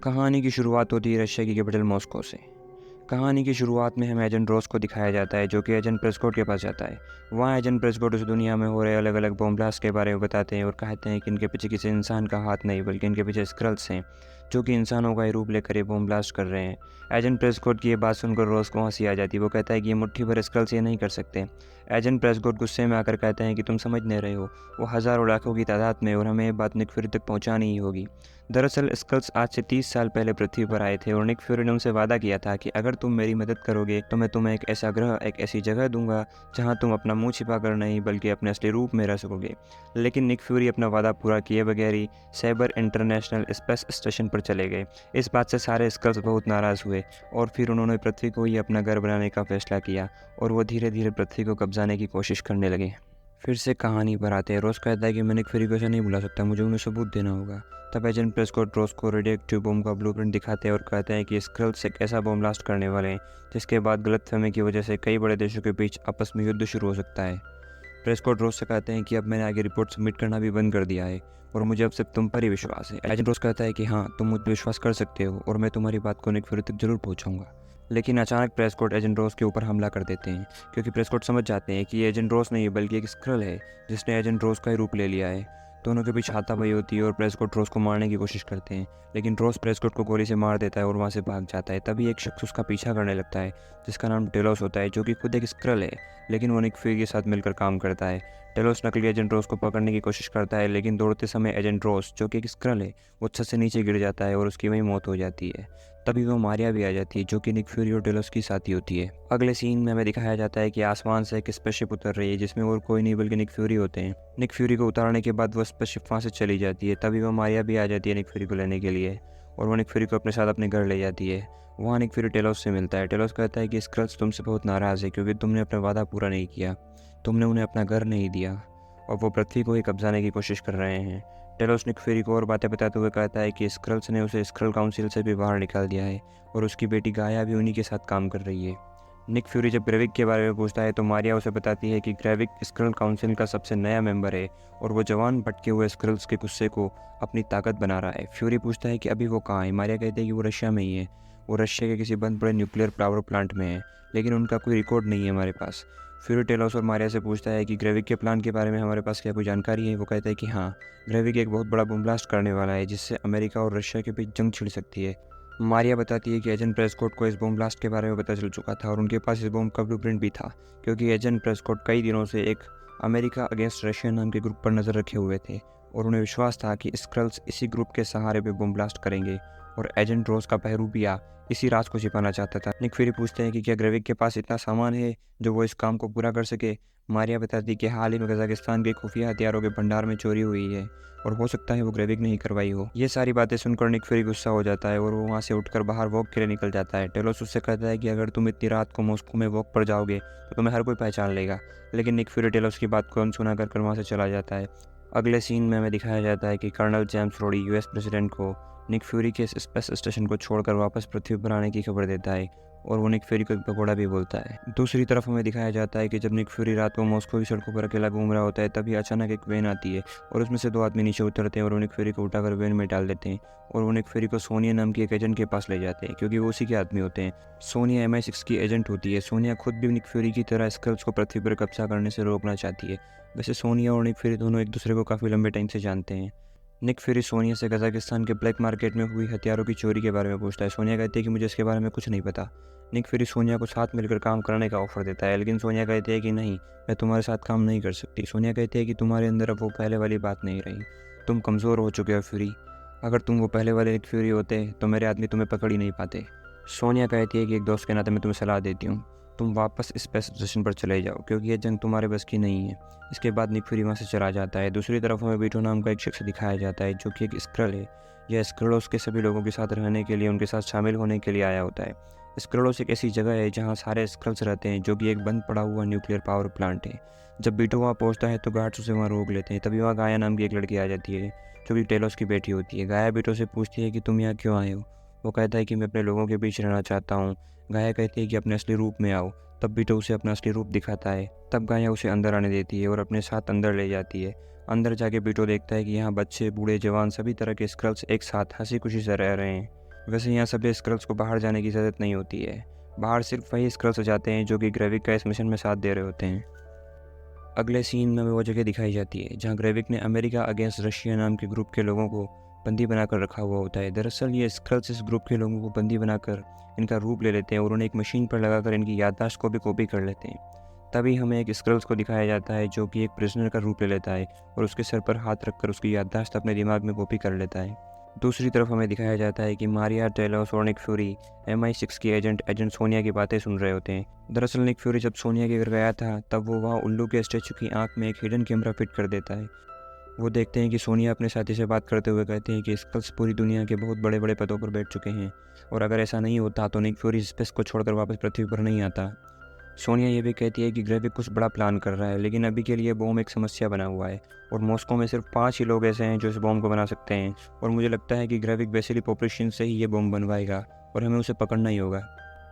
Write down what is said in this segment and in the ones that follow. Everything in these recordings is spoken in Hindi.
कहानी की शुरुआत होती है रशिया की कैपिटल मॉस्को से। कहानी की शुरुआत में हमें एजेंट रॉस को दिखाया जाता है, जो कि एजेंट प्रेस्कॉट के पास जाता है। वहाँ एजेंट प्रेस्कॉट उस दुनिया में हो रहे अलग अलग बॉम्ब ब्लास्ट के बारे में बताते हैं और कहते हैं कि इनके पीछे किसी इंसान का हाथ नहीं, बल्कि इनके पीछे स्क्रल्स हैं, जो कि इंसानों का ही रूप लेकर ये बॉम्ब ब्लास्ट कर रहे हैं। एजेंट प्रेस्कॉट की ये बात सुनकर रॉस को हंसी आ जाती है। वो कहता है कि ये मुट्ठी भर स्क्रल्स ये नहीं कर सकते। एजेंट प्रेस्कॉट गुस्से में आकर कहते हैं कि तुम समझ नहीं रहे हो, वो हज़ारों लाखों की तादाद में, और हमें ये बात निक फ्यूरी तक पहुँचानी ही होगी। दरअसल स्कल्स आज से 30 साल पहले पृथ्वी पर आए थे और निक फ्यूरी ने उनसे वादा किया था कि अगर तुम मेरी मदद करोगे तो मैं तुम्हें एक ऐसा ग्रह, एक ऐसी जगह दूंगा जहां तुम अपना मुंह छिपाकर नहीं, बल्कि अपने असली रूप में रह सकोगे। लेकिन निक फ्यूरी अपना वादा पूरा किए बगैर ही सैबर इंटरनेशनल स्पेस स्टेशन पर चले गए। इस बात से सारे स्कल्स बहुत नाराज़ हुए और फिर उन्होंने पृथ्वी को ही अपना घर बनाने का फैसला किया और वो धीरे धीरे पृथ्वी को कब्जाने की कोशिश करने लगे। फिर से कहानी पर आते हैं। रोज़ कहता है कि मैं निक फ्यूरी को ऐसा नहीं बुला सकता, मुझे उन्हें सबूत देना होगा। तब एजेंट प्रेस्कॉट रोज़ को रेडियोएक्टिव बम का ब्लूप्रिंट दिखाते हैं और कहते हैं कि स्क्रल्स एक ऐसा बम ब्लास्ट करने वाले हैं जिसके बाद गलतफहमी की वजह से कई बड़े देशों के बीच आपस में युद्ध शुरू हो सकता है। प्रेस्कॉट रोज़ से कहते हैं कि अब मैंने आगे रिपोर्ट सबमिट करना भी बंद कर दिया है और मुझे अब सिर्फ तुम पर ही विश्वास है। एजेंट रोज़ कहता है कि हाँ, तुम मुझ पर विश्वास कर सकते हो और मैं तुम्हारी बात को निक फ्यूरी तक जरूर पहुँचाऊँगा। लेकिन अचानक प्रेस्कॉट एजेंट रॉस के ऊपर हमला कर देते हैं, क्योंकि प्रेस्कॉट समझ जाते हैं कि ये एजेंट रॉस नहीं बल्कि एक स्क्रल है जिसने एजेंट रॉस का ही रूप ले लिया है। दोनों के बीच हाथापाई होती है और प्रेस्कॉट रॉस को मारने की कोशिश करते हैं, लेकिन रॉस प्रेस्कॉट को गोली से मार देता है और वहाँ से भाग जाता है। तभी एक शख्स उसका पीछा करने लगता है जिसका नाम टेलोस होता है, जो कि खुद एक स्क्रल है, लेकिन वो निक फ्यूरी के साथ मिलकर काम करता है। टेलोस नकली एजेंट रॉस को पकड़ने की कोशिश करता है, लेकिन दौड़ते समय एजेंट रॉस, जो कि एक स्क्रल है, वो छत से नीचे गिर जाता है और उसकी वहीं मौत हो जाती है। तभी वो मारिया भी आ जाती है, जो कि निक फ्यूरी और टेलोस की साथी होती है। अगले सीन में हमें दिखाया जाता है कि आसमान से एक स्पेसशिप उतर रही है जिसमें और कोई नहीं बल्कि निक फ्यूरी होते हैं। निक फ्यूरी को उतारने के बाद वो स्पेसशिप वहाँ से चली जाती है। तभी वो मारिया भी आ जाती है निक फ्यूरी को लेने के लिए और वो निक फ्यूरी को अपने साथ अपने घर ले जाती है। वहाँ निक फ्यूरी टेलोस से मिलता है। टेलोस कहता है कि स्क्रल्स तुमसे बहुत नाराज़ है क्योंकि तुमने अपना वादा पूरा नहीं किया, तुमने उन्हें अपना घर नहीं दिया और वो पृथ्वी को ही कब्जाने की कोशिश कर रहे हैं। टेलोस निक फ्यूरी को और बातें बताते हुए कहता है कि स्क्रल्स ने उसे स्क्रल काउंसिल से भी बाहर निकाल दिया है और उसकी बेटी गाया भी उन्हीं के साथ काम कर रही है। निक फ्यूरी जब ग्रेविक के बारे में पूछता है तो मारिया उसे बताती है कि ग्रेविक स्क्रल काउंसिल का सबसे नया मेंबर है और वो जवान भटके हुए स्क्रल्स के गुस्से को अपनी ताकत बना रहा है। फ्यूरी पूछता है कि अभी वो कहाँ है। मारिया कहती है कि वो रशिया में ही है, वो रशिया के किसी बंद पड़े न्यूक्लियर पावर प्लांट में है, लेकिन उनका कोई रिकॉर्ड नहीं है हमारे पास। फ्यूरी टेलोस और मारिया से पूछता है कि ग्रेविक के प्लान के बारे में हमारे पास क्या कोई जानकारी है। वो कहता है कि हाँ, ग्रेविक एक बहुत बड़ा बम ब्लास्ट करने वाला है जिससे अमेरिका और रशिया के बीच जंग छिड़ सकती है। मारिया बताती है कि एजेंट प्रेस्कॉट को इस बम ब्लास्ट के बारे में पता चल चुका था और उनके पास इस बम का ब्लूप्रिंट भी था, क्योंकि एजेंट प्रेस्कॉट कई दिनों से एक अमेरिका अगेंस्ट रशिया नाम के ग्रुप पर नज़र रखे हुए थे और उन्हें विश्वास था कि स्क्रल्स इसी ग्रुप के सहारे पे बम ब्लास्ट करेंगे और एजेंट रोज का पहरूपिया इसी राज को छिपाना चाहता था। निक फ्यूरी पूछते हैं कि क्या ग्रेविक के पास इतना सामान है जो वो इस काम को पूरा कर सके। मारिया बताती है कि हाल ही में कजाकिस्तान के खुफिया हथियारों के भंडार में चोरी हुई है और हो सकता है वो ग्रेविक ने ही करवाई हो। ये सारी बातें सुनकर निक फ्यूरी गुस्सा हो जाता है और वो वहाँ से उठकर बाहर वॉक के लिए निकल जाता है। टेलोस उससे कहता है कि अगर तुम इतनी रात को मॉस्को में वॉक पर जाओगे तो तुम्हें हर कोई पहचान लेगा, लेकिन निक फ्यूरी टेलोस की बात को अनसुना कर वहाँ से चला जाता है। अगले सीन में हमें दिखाया जाता है कि कर्नल जेम्स रोडी यूएस प्रेसिडेंट को निक फ्यूरी के स्पेस स्टेशन को छोड़कर वापस पृथ्वी पर आने की खबर देता है और वो निक फ्यूरी को एक भगोड़ा भी बोलता है। दूसरी तरफ हमें दिखाया जाता है कि जब निक फ्यूरी रात को मॉस्को की सड़कों पर अकेला घूम रहा होता है तभी अचानक एक वैन आती है और उसमें से दो आदमी नीचे उतरते हैं और वो निक फ्यूरी को उठाकर वैन में डाल देते हैं और वो निक फ्यूरी को सोनिया नाम की एक एजेंट के पास ले जाते हैं, क्योंकि वो उसी के आदमी होते हैं। सोनिया MI6 की एजेंट होती है। सोनिया खुद भी निक फ्यूरी की तरह स्क्रल्स को पृथ्वी पर कब्जा करने से रोकना चाहती है। वैसे सोनिया और निक फ्यूरी दोनों एक दूसरे को काफ़ी लंबे टाइम से जानते हैं। निक फ्यूरी सोनिया से कजाकिस्तान के ब्लैक मार्केट में हुई हथियारों की चोरी के बारे में पूछता है। सोनिया कहती है कि मुझे इसके बारे में कुछ नहीं पता। निक फ्यूरी सोनिया को साथ मिलकर काम करने का ऑफर देता है, लेकिन सोनिया कहती है कि नहीं, मैं तुम्हारे साथ काम नहीं कर सकती। सोनिया कहती है कि तुम्हारे अंदर अब वो पहले वाली बात नहीं रही, तुम कमज़ोर हो चुके हो फ्यूरी। अगर तुम वो पहले वाले निक फ्यूरी होते तो मेरे आदमी तुम्हें पकड़ ही नहीं पाते। सोनिया कहती है कि एक दोस्त के नाते मैं तुम्हें सलाह देती हूँ, तुम वापस स्पेस स्टेशन पर चले जाओ क्योंकि ये जंग तुम्हारे बस की नहीं है। इसके बाद निक फ्यूरी वहाँ से चला जाता है। दूसरी तरफ हमें बीटो नाम का एक शख्स दिखाया जाता है जो कि एक स्क्रल है। यह स्क्रलोस के सभी लोगों के साथ रहने के लिए, उनके साथ शामिल होने के लिए आया होता है। स्क्रलोस एक ऐसी जगह है जहाँ सारे स्क्रल्स रहते हैं, जो कि एक बंद पड़ा हुआ न्यूक्लियर पावर प्लांट है। जब बीटो वहाँ पहुँचता है तो गार्ड्स उसे वहाँ रोक लेते हैं। तभी वहाँ गाया नाम की एक लड़की आ जाती है जो कि टेलोस की बेटी होती है। गाया बीटो से पूछती है कि तुम यहाँ क्यों आए हो। वो कहता है कि मैं अपने लोगों के बीच रहना चाहता हूँ। गाया कहती है कि अपने असली रूप में आओ। तब बीटो उसे अपना असली रूप दिखाता है। तब गाया उसे अंदर आने देती है और अपने साथ अंदर ले जाती है। अंदर जाके बीटो देखता है कि यहाँ बच्चे, बूढ़े, जवान सभी तरह के स्क्रल्स एक साथ हंसी खुशी से रह रहे हैं। वैसे यहाँ सभी स्क्रल्स को बाहर जाने की ज़रूरत नहीं होती है। बाहर सिर्फ वही स्क्रल्स जाते हैं जो कि ग्रेविक का इस मिशन में साथ दे रहे होते हैं। अगले सीन में हमें वो जगह दिखाई जाती है जहाँ ग्रेविक ने अमेरिका अगेंस्ट रशिया नाम के ग्रुप के लोगों को बंदी बनाकर रखा हुआ होता है। दरअसल ये स्क्रल्स इस ग्रुप के लोगों को बंदी बनाकर इनका रूप ले लेते हैं और उन्हें एक मशीन पर लगाकर इनकी याददाश्त को भी कॉपी कर लेते हैं। तभी हमें एक स्क्रल्स को दिखाया जाता है जो कि एक प्रिजनर का रूप ले लेता है और उसके सर पर हाथ रखकर उसकी याददाश्त अपने दिमाग में कॉपी कर लेता है। दूसरी तरफ हमें दिखाया जाता है कि मारिया, टेलोस और निक फ्यूरी MI6 की एजेंट सोनिया की बातें सुन रहे होते हैं। दरअसल निक फ्यूरी जब सोनिया के घर गया था तब वो वहाँ उल्लू के स्टैचू की आंख में एक हिडन कैमरा फिट कर देता है। वो देखते हैं कि सोनिया अपने साथी से बात करते हुए कहते हैं कि स्कल्स पूरी दुनिया के बहुत बड़े बड़े पदों पर बैठ चुके हैं और अगर ऐसा नहीं होता तो निक फ्यूरी स्पेस को छोड़कर वापस पृथ्वी पर नहीं आता। सोनिया ये भी कहती है कि ग्रेविक कुछ बड़ा प्लान कर रहा है, लेकिन अभी के लिए बॉम्ब एक समस्या बना हुआ है और मॉस्को में सिर्फ 5 ही लोग ऐसे हैं जो इस बॉम्ब को बना सकते हैं और मुझे लगता है कि ग्रेविक वैसिली पॉपुलेशन से ही ये बॉम्ब बनवाएगा और हमें उसे पकड़ना ही होगा।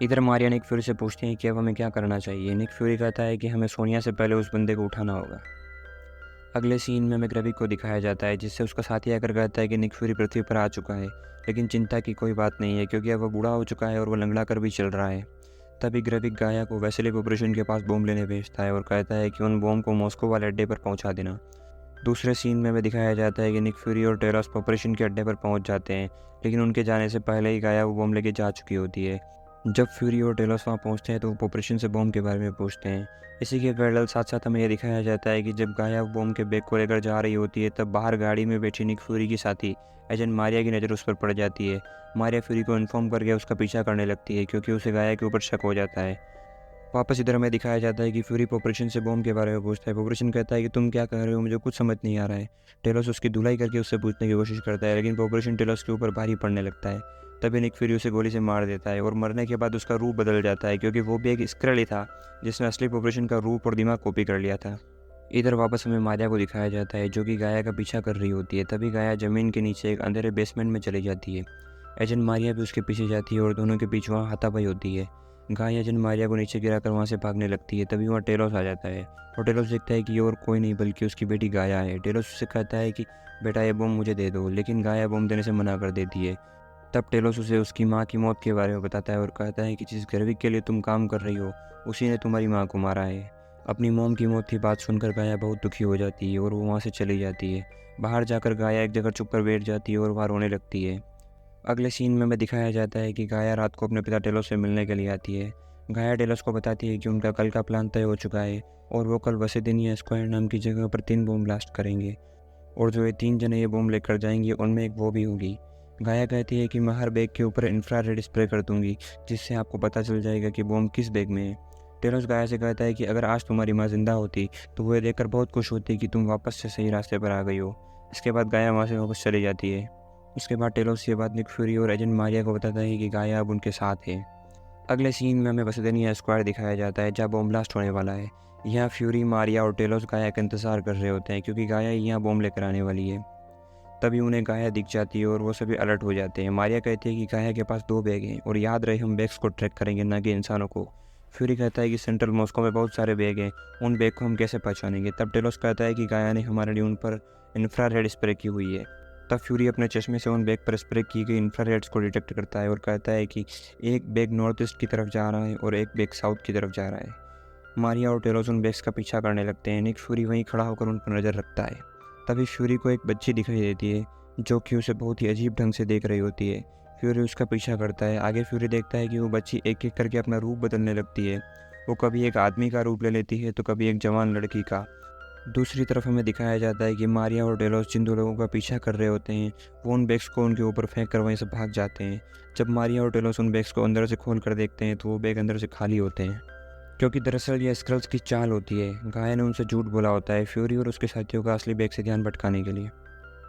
इधर मारिया निक फ्यूरी से पूछते हैं कि अब हमें क्या करना चाहिए। निक फ्यूरी कहता है कि हमें सोनिया से पहले उस बंदे को उठाना होगा। अगले सीन में हमें ग्रेविक को दिखाया जाता है जिससे उसका साथी आकर कहता है कि निक फ्यूरी पृथ्वी पर आ चुका है, लेकिन चिंता की कोई बात नहीं है क्योंकि अब वह बूढ़ा हो चुका है और वह लंगड़ा कर भी चल रहा है। तभी ग्रेविक गाया को वैसिली कॉर्पोरेशन के पास बॉम्ब लेने भेजता है और कहता है कि उन बॉम्ब को मॉस्को वाले अड्डे पर पहुंचा देना। दूसरे सीन में हमें दिखाया जाता है कि निक फ्यूरी और टेलोस कॉर्पोरेशन के अड्डे पर पहुंच जाते हैं, लेकिन उनके जाने से पहले ही गाया वो बॉम्ब लेके जा चुकी होती है। जब फ्यूरी और टेलोस वहाँ पहुँचते हैं तो वो कॉर्पोरेशन से बॉम्ब के बारे में पूछते हैं। इसी के पैरेलल साथ साथ हमें यह दिखाया जाता है कि जब गाया बॉम्ब के बैग को लेकर जा रही होती है तब बाहर गाड़ी में बैठी निक फ्यूरी की साथी एजेंट मारिया की नज़र उस पर पड़ जाती है। मारिया फ्यूरी को इन्फॉर्म करके उसका पीछा करने लगती है क्योंकि उसे गाया के ऊपर शक हो जाता है। वापस इधर हमें दिखाया जाता है कि फ्यूरी पॉपुलेशन से बॉम्ब के बारे में पूछता है। पॉपुलेशन कहता है कि तुम क्या कह रहे हो, मुझे कुछ समझ नहीं आ रहा है। टेलोस उसकी धुलाई करके उससे पूछने की कोशिश करता है, लेकिन पॉपुलेशन टेलोस के ऊपर भारी पड़ने लगता है। तभी निक फ्यूरी उसे गोली से मार देता है और मरने के बाद उसका रूप बदल जाता है क्योंकि वो भी एक स्क्रल ही था जिसने असली पॉपुलेशन का रूप और दिमाग कॉपी कर लिया था। इधर वापस हमें मारिया को दिखाया जाता है जो कि गाया का पीछा कर रही होती है। तभी गाया ज़मीन के नीचे एक अंधेरे बेसमेंट में चली जाती है। एजेंट मारिया भी उसके पीछे जाती है और दोनों के बीच वहाँ हाथापाई होती है। गाय एजेंट मारिया को नीचे गिराकर वहाँ से भागने लगती है। तभी वहाँ टेलोस आ जाता है और टेलोस देखता है कि ये और कोई नहीं बल्कि उसकी बेटी गाया है। टेलोस उससे कहता है कि बेटा ये बम मुझे दे दो, लेकिन गाया बम देने से मना कर देती है। तब टेलोस उसे उसकी माँ की मौत के बारे में बताता है और कहता है कि जिस ग्रेविक के लिए तुम काम कर रही हो उसी ने तुम्हारी माँ को मारा है। अपनी मॉम की मौत की बात सुनकर गाया बहुत दुखी हो जाती है और वो वहाँ से चली जाती है। बाहर जाकर गाया एक जगह चुप कर बैठ जाती है और वहाँ रोने लगती है। अगले सीन में हमें दिखाया जाता है कि गाया रात को अपने पिता टेलोस से मिलने के लिए आती है। गाया टेलोस को बताती है कि उनका कल का प्लान तय हो चुका है और वो कल वसेदिनिया स्क्वायर नाम की जगह पर 3 बम ब्लास्ट करेंगे और जो ये 3 जने ये बम लेकर जाएंगे उनमें एक वो भी होगी। गाया कहती है कि मैं हर बैग के ऊपर इंफ्रारेड स्प्रे कर दूंगी जिससे आपको पता चल जाएगा कि बम किस बैग में है। टेलोस गाया से कहता है कि अगर आज तुम्हारी माँ जिंदा होती तो वो ये देखकर बहुत खुश होती कि तुम वापस से सही रास्ते पर आ गई हो। इसके बाद गाया वहाँ से वापस चली जाती है। उसके बाद टेलोस ये बात निक फ्यूरी और एजेंट मारिया को बताता है कि गाया अब उनके साथ है। अगले सीन में हमें वसेदिनिया स्क्वायर दिखाया जाता है जहाँ बॉम्ब ब्लास्ट होने वाला है। यहाँ फ्यूरी, मारिया और टेलोस गाया का इंतजार कर रहे होते हैं क्योंकि गाया यहाँ बॉम्ब लेकर आने वाली है। तभी उन्हें गाया दिख जाती है और वो सभी अलर्ट हो जाते हैं। मारिया कहती है कि गाया के पास 2 बैग हैं और याद रहे हम बैग्स को ट्रैक करेंगे ना कि इंसानों को। फ्यूरी कहता है कि सेंट्रल मॉस्को में बहुत सारे बैग हैं, उन बैग को हम कैसे पहचानेंगे। तब टेलोस कहता है कि गाया ने हमारे लिए उन पर इंफ्रारेड स्प्रे की हुई है। तब फ्यूरी अपने चश्मे से उन बैग पर स्प्रे की गई इंफ्रारेड्स को डिटेक्ट करता है और कहता है कि एक बैग नॉर्थ ईस्ट की तरफ जा रहा है और एक बैग साउथ की तरफ जा रहा है। मारिया और टेलोस उन बैग्स का पीछा करने लगते हैं। निक फ्यूरी वहीं खड़ा होकर उन पर नज़र रखता है। तभी फ्यूरी को एक बच्ची दिखाई देती है जो कि उसे बहुत ही अजीब ढंग से देख रही होती है। फ्यूरी उसका पीछा करता है। आगे फ्यूरी देखता है कि वो बच्ची एक एक करके अपना रूप बदलने लगती है। वो कभी एक आदमी का रूप ले लेती है तो कभी एक जवान लड़की का। दूसरी तरफ हमें दिखाया जाता है कि मारिया और टेलोस जिन 2 लोगों का पीछा कर रहे होते हैं वो उन बैग्स को उनके ऊपर फेंक कर वहीं से भाग जाते हैं। जब मारिया और टेलोस उन बैग्स को अंदर से खोल कर देखते हैं तो वो बैग अंदर से खाली होते हैं क्योंकि दरअसल ये स्क्रल्स की चाल होती है। गाया ने उनसे झूठ बोला होता है फ्यूरी और उसके साथियों का असली बैग से ध्यान भटकाने के लिए।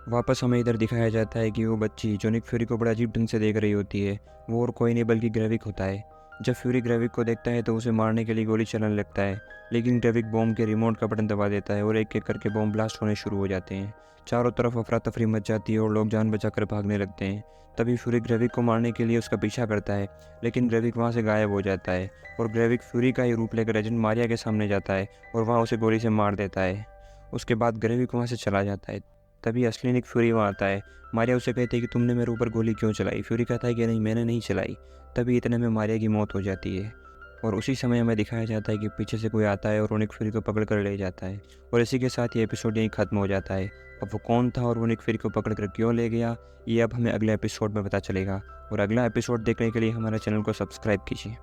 वापस हमें इधर दिखाया जाता है कि वो बच्ची जो निक फ्यूरी को बड़ा अजीब ढंग से देख रही होती है वो और कोई नहीं बल्कि ग्रेविक होता है। जब फ्यूरी ग्रेविक को देखता है तो उसे मारने के लिए गोली चलाने लगता है, लेकिन ग्रेविक बॉम्ब के रिमोट का बटन दबा देता है और एक एक करके बॉम्ब ब्लास्ट होने शुरू हो जाते हैं। चारों तरफ अफरा तफरी मच जाती है और लोग जान बचाकर भागने लगते हैं। तभी फ्यूरी ग्रेविक को मारने के लिए उसका पीछा करता है, लेकिन ग्रेविक वहाँ से गायब हो जाता है और ग्रेविक फ्यूरी का ही रूप लेकर एजेंट मारिया के सामने जाता है और वहाँ उसे गोली से मार देता है। उसके बाद ग्रेविक वहाँ से चला जाता है। तभी असली निक फ्यूरी वहाँ आता है। मारिया उसे कहती है कि तुमने मेरे ऊपर गोली क्यों चलाई? फ्यूरी कहता है कि नहीं, मैंने नहीं चलाई। तभी इतने में मारिया की मौत हो जाती है और उसी समय हमें दिखाया जाता है कि पीछे से कोई आता है और वो निक फ्यूरी को पकड़ कर ले जाता है। और इसी के साथ ये एपिसोड यहीं ख़त्म हो जाता है। अब वो कौन था और वो निक फ्यूरी को पकड़ कर क्यों ले गया, ये अब हमें अगले एपिसोड में पता चलेगा। और अगला एपिसोड देखने के लिए हमारे चैनल को सब्सक्राइब कीजिए।